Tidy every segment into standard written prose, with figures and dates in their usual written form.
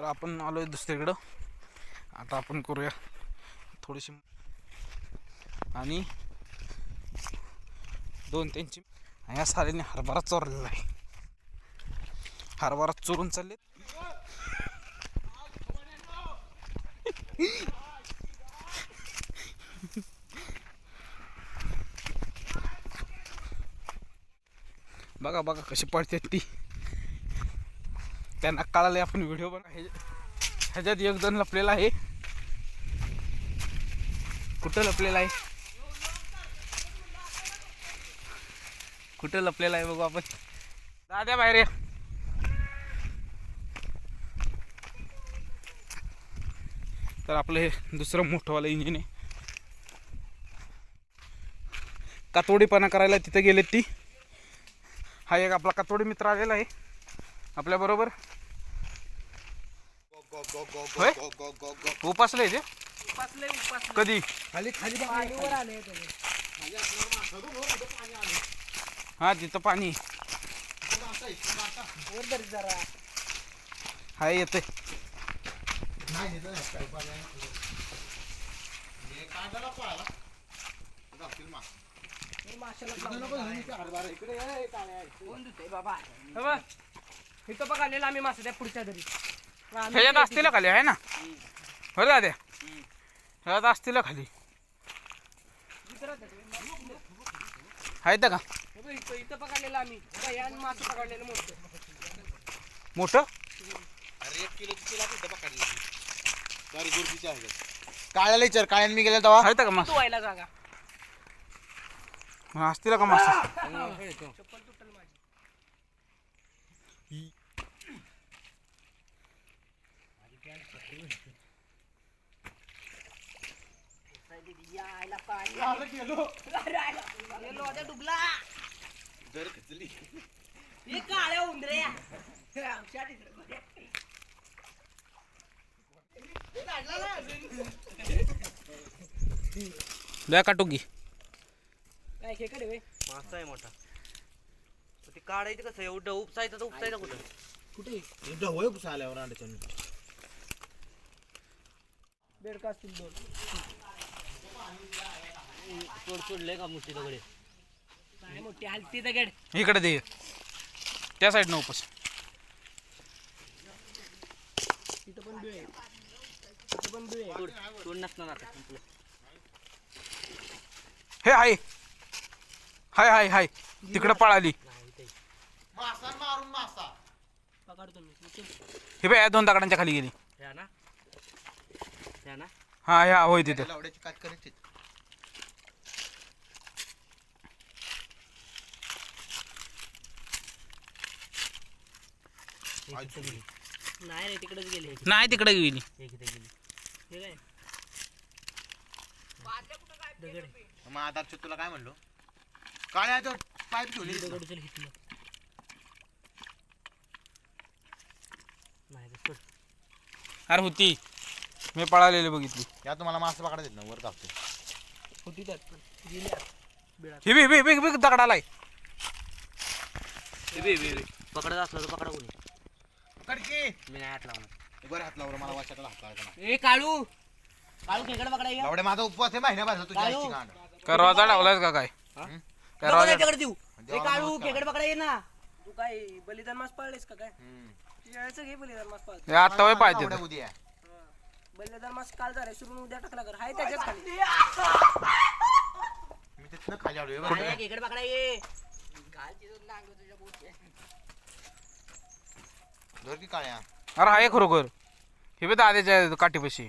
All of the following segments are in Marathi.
तर आपण आलोय दुसरीकडं. आता आपण करूया थोडीशी आणि 2-3 या सालीने हरभरा चोरलेला आहे. हरभरा चोरून चालले. बघा बघा कशी पडतात ती. त्यांना कळाले आपण व्हिडिओ बघा. ह्याच्यात एक जण लपलेला आहे. कुठं लपलेला आहे, कुठं लपलेला आहे बघू आपण. दाद्या बाहेर ये. तर आपलं हे दुसरं मोठंवालं इंजिन आहे. कातोडीपणा करायला तिथे गेलेत ती. हा एक आपला कातोडी मित्र आलेला आहे आपल्या बरोबर. होय उपासले ते कधी खाली खाली पाणीवर आले. हा तिथं पाणी जरा हाय येते. इथं बघ आलेला आम्ही मासा त्या पुढच्या घरी. ह्याच्यात असतील खाली आहे ना. हो दाद्या ह्याच्यात असतील खाली आहेत का. इथं पकडलेलं आम्ही मासा पकडलेलं मोठं. अरे 1 किलोची तिला कुठं पकडली बारी गुरबीची आहे. काळ्याला विचार, काळ्यान मी गेला तेव्हा आहेत का मासा. व्हायला जागा असतील का मासा. चप्पल तुटल माझी. यायला पाणी गेलो आता डुबला. जर खचली हे काळ्या उंदऱ्या लय काटुकी काय खेकडे वे मासा आहे मोठा. ते काढायचं कसं एवढं उपसायचं तर उपसायचं कुठं. कुठे ढवळे पुसा आल्यावर अंड्याच्या बेडका असतील 2. सोडलंय का मुठी दगडे काय मोठी हलती दगड. इकडे दे त्या साईडनं उपस. तिथं पण बिळ आहे. तिथं पण बिळ आहे. सोड नसणार आता संपलं. हे हाय हाय हाय हाय तिकडं पळाली. मासा मारून मासा पकडतो मी. हे बाय 2 दगडांच्या खाली गेली. ह्या ना ह्या ना. हा ह्या होय तिथे. लावड्याची काट करायची. नाही रे तिकडेच गेले. नाही तिकडे गेली. एक इथे गेली. हे काय दगड आहे. मग आधार तुला काय म्हणलो, काळ्या तो पाईप ठेवली दगड चल हिटलं. नाही रे, सोड. अरे होती मी पळालेली बघितली. या तुम्हाला मासा पकडायला येत ना वर कापतो. होती त्यात पण गेल्या बिळात. हे बी बी बी दगडालाय. पकडत असलं तर पकडा कोणी. कडकी मी नाही हात लावणार. वर हात लावर मला वाचायला हात लावायचा. ए काळू काळू खेकडे पकडाय लावड्या माझा उपवास आहे महिन्याभर तुझ्या काळू. आईची गांड. का रोजा लावलायस का काय. काय रोजा त्याकडे देऊ. ए देवाला काळू नमस्कार. खेकडे पकडाय ये ना. तू काय बलिदान मास पाळलेस का काय. यायचं घे बलिदान मास पाळ. हे आता वय पाहिजे. लावड्या उद्या बलिदान मास काल झाला सुरून उद्या टाकला कर. हाय त्याच्याच खाली. मी तिथनं खाली आलोय. काय खेकडे पकडाय ये. धर की काळ्या. अरे हाय खरोखर. हे बी दाद्याच्या काठीपाशी.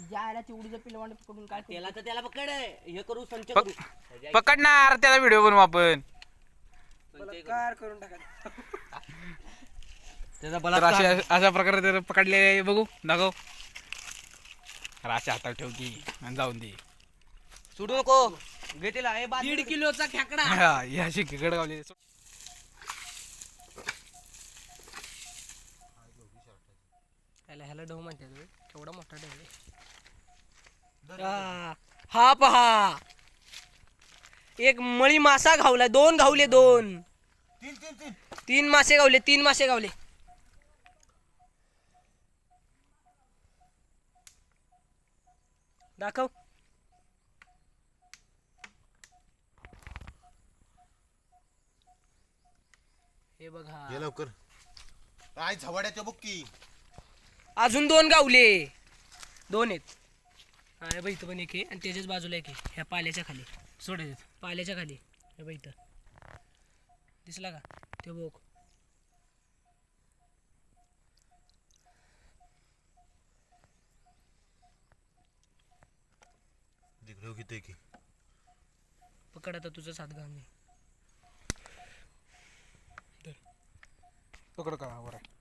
जायला चिवडीचं पिलवांड पकडून काय त्याला तर त्याला पकड हे करू संच पक- करू. पकडणार त्याचा व्हिडिओ बनवू आपण. बलात्कार करून टाका. त्याचा तर अशा प्रकारे त्याला पकडले बघू दाखव. अरे अशा हातात ठेव की आणि जाऊन दे. सोडू नको. घे तिला. 1.5 किलोचा खेकडा. हा ही अशी खेकड गावली. ह्याला ढव म्हणतात. केवढा मोठा ढव आहे. हा पहा एक मळी मासा घावला. 2 घावले 2. 3 तीन मासे गावले. दाखव. हे बघा ये लवकर. काय झवाड्याच्या बघ की. अजून 2 गावले. 2 आहेत. हा हे बघ इथं पण एक आहे आणि त्याच्याच बाजूला एक आहे. ह्या पाल्याच्या खाली सोडायचं. पाल्याच्या खाली हे बघ इथं दिसला का ते बघ. तिकडे किती की. पकड आता तुझं 7 घाम. पकड का वर आहे.